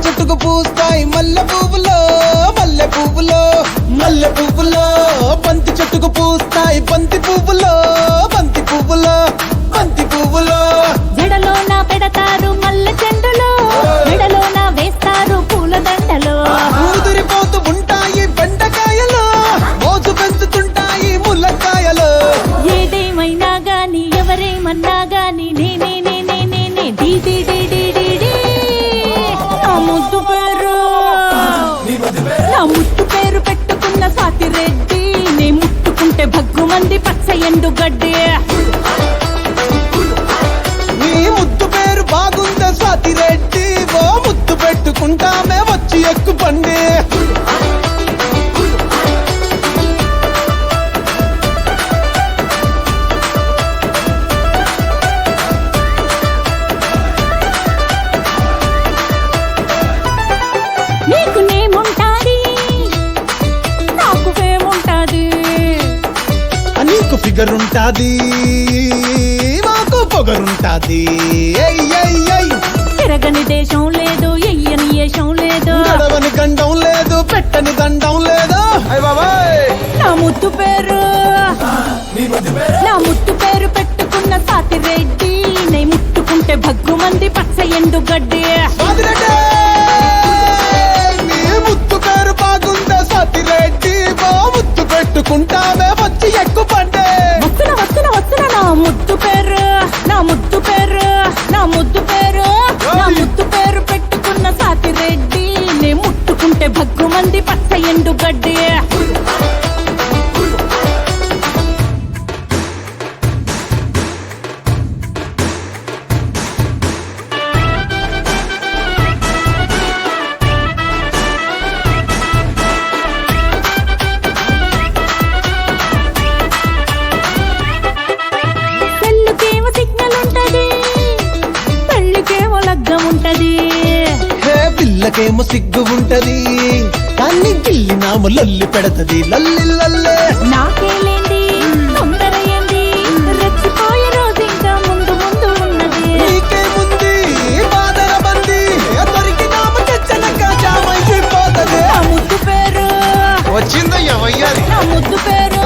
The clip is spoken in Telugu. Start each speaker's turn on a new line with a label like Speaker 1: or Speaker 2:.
Speaker 1: చెట్టుకు పూస్తాయి మల్లె పువ్వులో మల్లె పువ్వులో మల్లె పువ్వులో బంతి చెట్టుకు పూస్తాయి బంతి పువ్వులో బంతి పువ్వులో బంతి పువ్వులో
Speaker 2: జడలో నా పెడతారు మల్లె చెండులో మెడలో నా వేస్తారు పూల దండలో
Speaker 1: ఊదిరిపోతూ ఉంటాయి బెండకాయలు మోజు పెంచుతుంటాయి ముల్లకాయలు
Speaker 2: ఏదేమైనా గాని ఎవరేమన్నా గాని నేనే నేనే నేనే డీ డీ డీ డీ డీ డీ నా ముద్దు పేరు నా ముద్దు పేరు పెట్టుకున్న సాతి రెడ్డి నే ముట్టుకుంటే భగ్గుమంది పచ్చ ఎండు గడ్డి
Speaker 1: నీ ముద్దు పేరు బాగుందా స్వాతి రెడ్డి ఓ ముద్దు పెట్టుకుంటామే వచ్చి ఎక్కు పండి
Speaker 2: నీకు నేముంటాది నాకు ఫేముంటాది
Speaker 1: నీకు ఫిగర్ ఉంటాది మాకు పొగరుంటాది
Speaker 2: తిరగని దేశం లేదు ఎయ్యని ఏషం లేదు
Speaker 1: గడవని గండం లేదు పెట్టని దండం లేదు
Speaker 2: నా ముద్దు పేరు నా ముద్దు పేరు పెట్టుకున్న సాతి రెడ్డి నే ముట్టుకుంటే భగ్గుమంది పచ్చ ఎండు గడ్డి
Speaker 1: స్వాతిరెడ్డి నీ ముద్దు పేరు బాగుందా స్వాతిరెడ్డి ఓ ముద్దు పెట్టుకుంటామే వచ్చి ఎక్కు పండే
Speaker 2: వస్తున్న వస్తున్న వస్తున్న నా ముద్దు పేరు నా ముద్దు పేరు నా ముద్దు పేరు నా ముద్దు పేరు పెట్టుకున్న సాతి రెడ్డి నే ముట్టుకుంటే భగ్గుమంది పచ్చ ఎండు గడ్డి పెళ్ళికేమో సిగ్నల్ ఉంటది పెళ్ళికేమో లగ్గం ఉంటది
Speaker 1: హే పిల్లకేమో సిగ్గు ఉంటది కానీ గిల్లి నాము లొల్లి పెడతది లల్లి లల్లే
Speaker 2: నాకేలేంది తొందర ఏంది రెచ్చిపోయే రోజు ఇంకా ముందు ముందు ఉన్నది
Speaker 1: నీకేముంది బాదర బంది దొరికినాము తెచ్చనక జామైపోతది
Speaker 2: నా ముద్దు పేరు
Speaker 1: వచ్చిందయ్యా వయ్యారి
Speaker 2: నా ముద్దు పేరు